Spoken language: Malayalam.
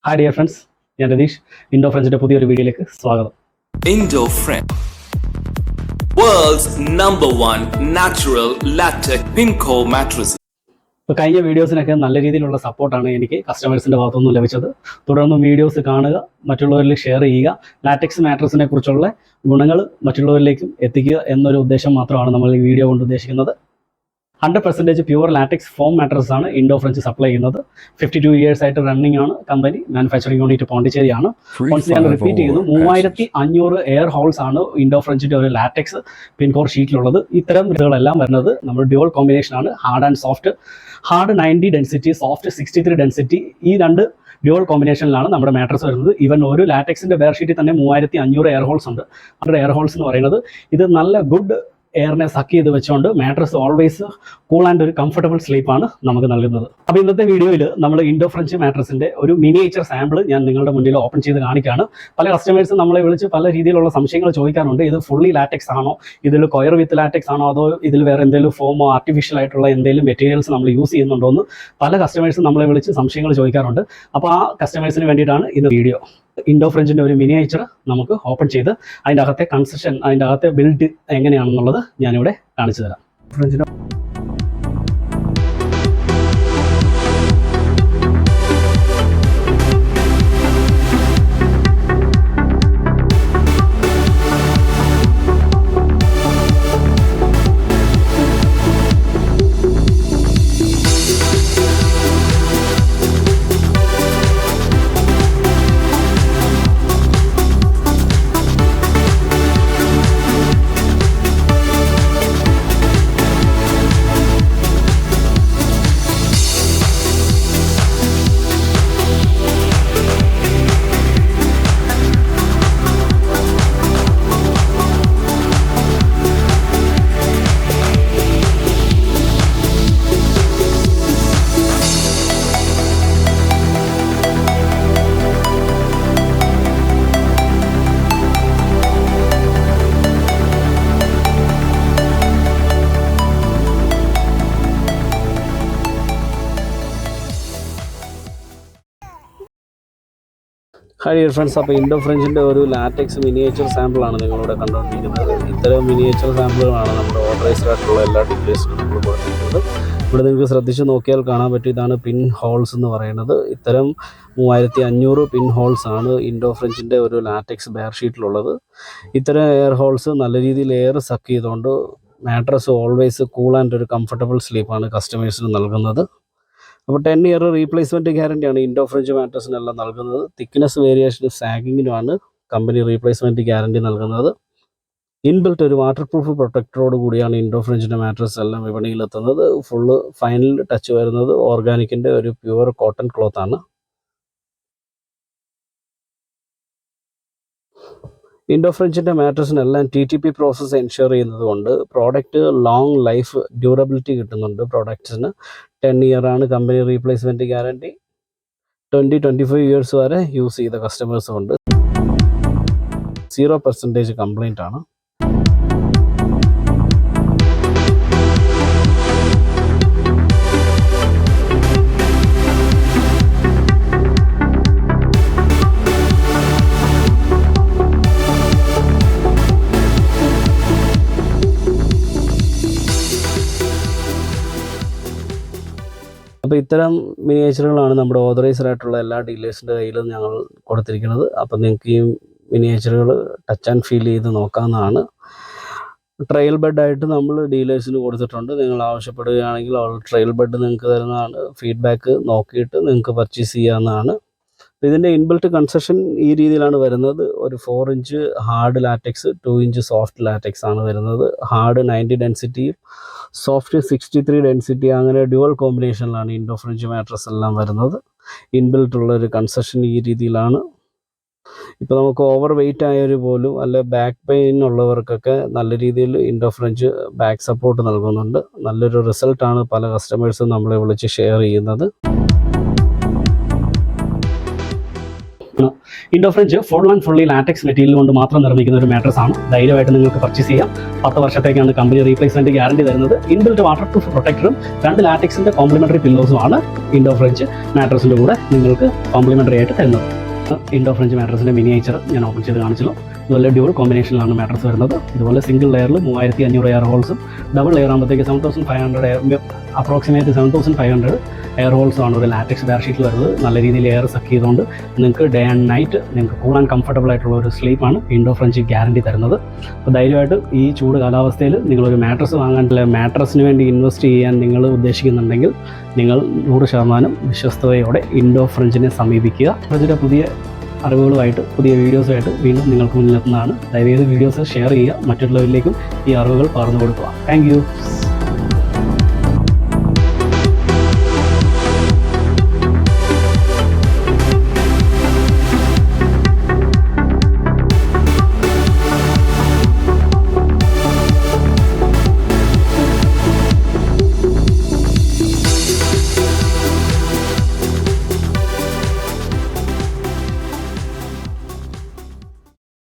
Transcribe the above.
Hi dear friends, ഞാൻ രതീഷ്. ഇൻഡോ ഫ്രണ്ട്സിന്റെ പുതിയൊരു വീഡിയോയിലേക്ക് സ്വാഗതം. Indo Friend, world's #1 natural latex pinco mattress. ഇപ്പോൾ കഴിഞ്ഞ വീഡിയോസിനൊക്കെ നല്ല രീതിയിലുള്ള സപ്പോർട്ടാണ് എനിക്ക് കസ്റ്റമേഴ്സിൻ്റെ ഭാഗത്തുനിന്ന് ലഭിച്ചത്. തുടർന്നും വീഡിയോസ് കാണുക, മറ്റുള്ളവരിൽ ഷെയർ ചെയ്യുക, ലാറ്റക്സ് മാട്രസിനെ കുറിച്ചുള്ള ഗുണങ്ങൾ മറ്റുള്ളവരിലേക്കും എത്തിക്കുക എന്നൊരു ഉദ്ദേശം മാത്രമാണ് നമ്മൾ ഈ വീഡിയോ കൊണ്ട് ഉദ്ദേശിക്കുന്നത്. 100% പ്യുവർ ലാറ്റക്സ് ഫോം മാട്രസ് ആണ് ഇൻഡോ ഫ്രഞ്ച് സപ്ലൈ ചെയ്യുന്നത്. 52 years ആയിട്ട് റണ്ണിംഗ് ആണ് കമ്പനി. മാനുഫാക്ചറിംഗ് യൂണിറ്റ് പോണ്ടിച്ചേരിയാണ്. ഓൺസ് ഞാൻ റിപ്പീറ്റ് ചെയ്യുന്നു, 3500 എയർ ഹോൾസ് ആണ് ഇൻഡോ ഫ്രഞ്ചിൻ്റെ ഒരു ലാറ്റക്സ് പിൻകോർ ഷീറ്റിലുള്ളത്. ഇത്തരം ഇതുകളെല്ലാം വരുന്നത് നമ്മൾ ഡ്യുവൽ കോമ്പിനേഷൻ ആണ്. Hard and soft. Hard 90 density, soft 63 density. ഈ രണ്ട് ഡ്യുവൽ കോമ്പിനേഷനിലാണ് നമ്മുടെ മാട്രസ് വരുന്നത്. ഈവൻ ഒരു ലാറ്റക്സിൻ്റെ ബെയർഷീറ്റിൽ തന്നെ 3500 എയർ ഹോൾസ് ഉണ്ട്. അവരുടെ എയർ ഹോൾസ് എന്ന് പറയുന്നത് ഇത് നല്ല ഗുഡ് എയറിനെ സക്ക് ചെയ്ത് വെച്ചുകൊണ്ട് മാട്രസ് ഓൾവേസ് കൂൾ ആൻഡ് ഒരു കംഫർട്ടബിൾ സ്ലീപ്പാണ് നമുക്ക് നൽകുന്നത്. അപ്പോൾ ഇന്നത്തെ വീഡിയോയിൽ നമ്മൾ ഇൻഡോ ഫ്രഞ്ച് മാട്രസിൻ്റെ ഒരു മിനിയേച്ചർ സാമ്പിൾ ഞാൻ നിങ്ങളുടെ മുന്നിൽ ഓപ്പൺ ചെയ്ത് കാണിക്കുകയാണ്. പല കസ്റ്റമേഴ്സും നമ്മളെ വിളിച്ച് പല രീതിയിലുള്ള സംശയങ്ങൾ ചോദിക്കാറുണ്ട്. ഇത് ഫുള്ളി ലാറ്റക്സ് ആണോ, ഇതിൽ കൊയർ വിത്ത് ലാറ്റക്സ് ആണോ, അതോ ഇതിൽ വേറെ എന്തെങ്കിലും ഫോമോ ആർട്ടിഫിഷ്യൽ ആയിട്ടുള്ള എന്തെങ്കിലും മെറ്റീരിയൽസ് നമ്മൾ യൂസ് ചെയ്യുന്നുണ്ടോ എന്ന് പല കസ്റ്റമേഴ്സും നമ്മളെ വിളിച്ച് സംശയങ്ങൾ ചോദിക്കാറുണ്ട്. അപ്പോൾ ആ കസ്റ്റമേഴ്സിന് വേണ്ടിയിട്ടാണ് ഇന്ന് വീഡിയോ. ഇൻഡോ ഫ്രഞ്ചിൻ്റെ ഒരു മിനിയേച്ചർ നമുക്ക് ഓപ്പൺ ചെയ്ത് അതിൻ്റെ അകത്തെ കൺസ്ട്രക്ഷൻ, അതിൻ്റെ അകത്തെ ബിൽഡ് എങ്ങനെയാണെന്നുള്ളത് ഞാനിവിടെ കാണിച്ചു തരാം. ഫ്രഞ്ചിൻ്റെ ഹായ് ഡിയർ ഫ്രണ്ട്സ്, അപ്പോൾ ഇൻഡോ ഫ്രഞ്ചിൻ്റെ ഒരു ലാറ്റക്സ് മിനിയേച്ചർ സാമ്പിളാണ് നിങ്ങളിവിടെ കണ്ടുകൊണ്ടിരിക്കുന്നത്. ഇത്തരം മിനിയേച്ചർ സാമ്പിളുകളാണ് നമ്മുടെ ഓർഡറൈസ്ഡ് ആയിട്ടുള്ള എല്ലാ ഡീറ്റെയിൽസും നമ്മൾ കൊടുത്തിരിക്കുന്നത്. ഇവിടെ നിങ്ങൾക്ക് ശ്രദ്ധിച്ച് നോക്കിയാൽ കാണാൻ പറ്റും, ഇതാണ് പിൻ ഹോൾസ് എന്ന് പറയുന്നത്. ഇത്തരം 3500 പിൻ ഹോൾസ് ആണ് ഇൻഡോ ഫ്രഞ്ചിൻ്റെ ഒരു ലാറ്റക്സ് ബെയർ ഷീറ്റിലുള്ളത്. ഇത്തരം എയർ ഹോൾസ് നല്ല രീതിയിൽ എയർ സക്ക് ചെയ്തുകൊണ്ട് മാട്രസ് ഓൾവേസ് കൂൾ ആൻഡ് ഒരു കംഫർട്ടബിൾ സ്ലീപ്പാണ് കസ്റ്റമേഴ്സിന് നൽകുന്നത്. അപ്പോൾ 10 year റീപ്ലേസ്മെൻറ്റ് ഗ്യാരണ്ടിയാണ് ഇൻഡോ ഫ്രഞ്ച് മാട്രസിനെല്ലാം നൽകുന്നത്. Thickness variation സാഗിങ്ങിനുമാണ് company replacement guarantee നൽകുന്നത്. ഇൻബിൽറ്റ് ഒരു വാട്ടർ പ്രൂഫ് പ്രൊട്ടക്ടറോട് കൂടിയാണ് ഇൻഡോ ഫ്രഞ്ചിൻ്റെ മാട്രസ് എല്ലാം വിപണിയിലെത്തുന്നത്. ഫുള്ള് ഫൈനൽ ടച്ച് വരുന്നത് ഓർഗാനിക്കിൻ്റെ ഒരു പ്യുവർ കോട്ടൺ ക്ലോത്താണ്. ഇൻഡോ ഫ്രഞ്ചിൻ്റെ മാട്രസിനെല്ലാം TTP പ്രോസസ്സ് എൻഷുർ ചെയ്യുന്നത് കൊണ്ട് പ്രോഡക്റ്റ് ലോങ് ലൈഫ് ഡ്യൂറബിലിറ്റി കിട്ടുന്നുണ്ട്. പ്രോഡക്റ്റ്സിന് 10 year ആണ് കമ്പനി റീപ്ലേസ്മെൻറ്റ് ഗ്യാരണ്ടി. 20-25 years വരെ യൂസ് ചെയ്ത കസ്റ്റമേഴ്സും ഉണ്ട്. 0% കംപ്ലൈൻ്റ് ആണ്. അപ്പോൾ ഇത്തരം മിനിയേച്ചറുകളാണ് നമ്മുടെ ഓതറൈസ്ഡ് ആയിട്ടുള്ള എല്ലാ ഡീലേഴ്സിൻ്റെ കയ്യിലും ഞങ്ങൾ കൊടുത്തിരിക്കുന്നത്. അപ്പോൾ നിങ്ങൾക്ക് ഈ മിനിയേച്ചറുകൾ ടച്ച് ആൻഡ് ഫീൽ ചെയ്ത് നോക്കാവുന്നതാണ്. ട്രയൽ ബെഡായിട്ട് നമ്മൾ ഡീലേഴ്സിന് കൊടുത്തിട്ടുണ്ട്. നിങ്ങൾ ആവശ്യപ്പെടുകയാണെങ്കിൽ ട്രയൽ ബെഡ് നിങ്ങൾക്ക് തരുന്നതാണ്. ഫീഡ്ബാക്ക് നോക്കിയിട്ട് നിങ്ങൾക്ക് പർച്ചേസ് ചെയ്യാവുന്നതാണ്. ഇതിൻ്റെ ഇൻബിൽറ്റ് കൺസ്ട്രക്ഷൻ ഈ രീതിയിലാണ് വരുന്നത്. ഒരു 4 inch hard latex, 2 inch soft latex ആണ് വരുന്നത്. ഹാർഡ് 90 ഡെൻസിറ്റി, സോഫ്റ്റ് 63 ഡെൻസിറ്റി, അങ്ങനെ ഡ്യുവൽ കോമ്പിനേഷനിലാണ് ഇൻഡോ ഫ്രഞ്ച് മാട്രസ് എല്ലാം വരുന്നത്. ഇൻബിൽറ്റ് ഉള്ളൊരു കൺസ്ട്രക്ഷൻ ഈ രീതിയിലാണ്. ഇപ്പോൾ നമുക്ക് ഓവർ വെയിറ്റ് ആയവർ പോലും അല്ലെ ബാക്ക് പെയിൻ ഉള്ളവർക്കൊക്കെ നല്ല രീതിയിൽ ഇൻഡോ ഫ്രഞ്ച് ബാക്ക് സപ്പോർട്ട് നൽകുന്നുണ്ട്. നല്ലൊരു റിസൾട്ടാണ് പല കസ്റ്റമേഴ്സും നമ്മളെ വിളിച്ച് ഷെയർ ചെയ്യുന്നത്. Indo French full and fully latex material കൊണ്ട് മാത്രം നിർമ്മിക്കുന്ന ഒരു മാട്രസ് ആണ്. ധൈര്യമായിട്ട് നിങ്ങൾക്ക് പർച്ചേസ് ചെയ്യാം. 10 വർഷത്തേക്കാണ് കമ്പനി റീപ്ലേസ്മെന്റ് ഗ്യാരണ്ടി തരുന്നത്. ഇൻബിൽറ്റ് വാട്ടർ പ്രൂഫ് പ്രൊട്ടക്ടറും 2 ലാറ്റക്സിന്റെ കോംപ്ലിമെന്ററി പില്ലോസും ആണ് ഇൻഡോ ഫ്രഞ്ച് മാട്രസിന്റെ കൂടെ നിങ്ങൾക്ക് കോംപ്ലിമെന്ററി ആയിട്ട് തരുന്നത്. ഇൻഡോ ഫ്രഞ്ച് മാട്രസിന്റെ മിനിയേച്ചർ ഞാൻ ഓപ്പൺ ചെയ്ത് കാണിച്ചല്ലോ. ഇതുപോലെ ഡ്യൂൾ കോമ്പിനേഷനിലാണ് മാട്രസ് വരുന്നത്. ഇതുപോലെ സിംഗിൾ ലെയറിൽ 3500 എയർ ഹോൾസും ഡബിൾ ലെയർ ആകുമ്പോഴത്തേക്ക് 7500 അപ്രോക്സിമേറ്റ് 7500 എയർ ഹോൾസും ആണ് ഒരു ലാറ്റക്സ് ബെയർ ഷീറ്റിൽ വരുന്നത്. നല്ല രീതിയിൽ എയർ സക്ക് ചെയ്തുകൊണ്ട് നിങ്ങൾക്ക് ഡേ ആൻഡ് നൈറ്റ് നിങ്ങൾക്ക് കൂടാൻ കംഫർട്ടബിൾ ആയിട്ടുള്ള ഒരു സ്ലീപ്പാണ് ഇൻഡോ ഫ്രഞ്ച് ഗ്യാരണ്ടി തരുന്നത്. അപ്പോൾ ധൈര്യമായിട്ട് ഈ ചൂട് കാലാവസ്ഥയിൽ നിങ്ങളൊരു മാട്രസ് വാങ്ങാൻ, മാട്രസിന് വേണ്ടി ഇൻവെസ്റ്റ് ചെയ്യാൻ നിങ്ങൾ ഉദ്ദേശിക്കുന്നുണ്ടെങ്കിൽ നിങ്ങൾ 100% വിശ്വസ്തയോടെ ഇൻഡോ ഫ്രഞ്ചിനെ സമീപിക്കുക. ഫ്രഞ്ചിൻ്റെ പുതിയ അറിവുകളുമായിട്ട് പുതിയ വീഡിയോസുമായിട്ട് വീണ്ടും നിങ്ങൾക്ക് മുന്നിലെത്തുന്നതാണ്. ദയവേത് വീഡിയോസ് ഷെയർ ചെയ്യുക, മറ്റുള്ളവരിലേക്കും ഈ അറിവുകൾ പകർന്നു കൊടുക്കുക. Thank you.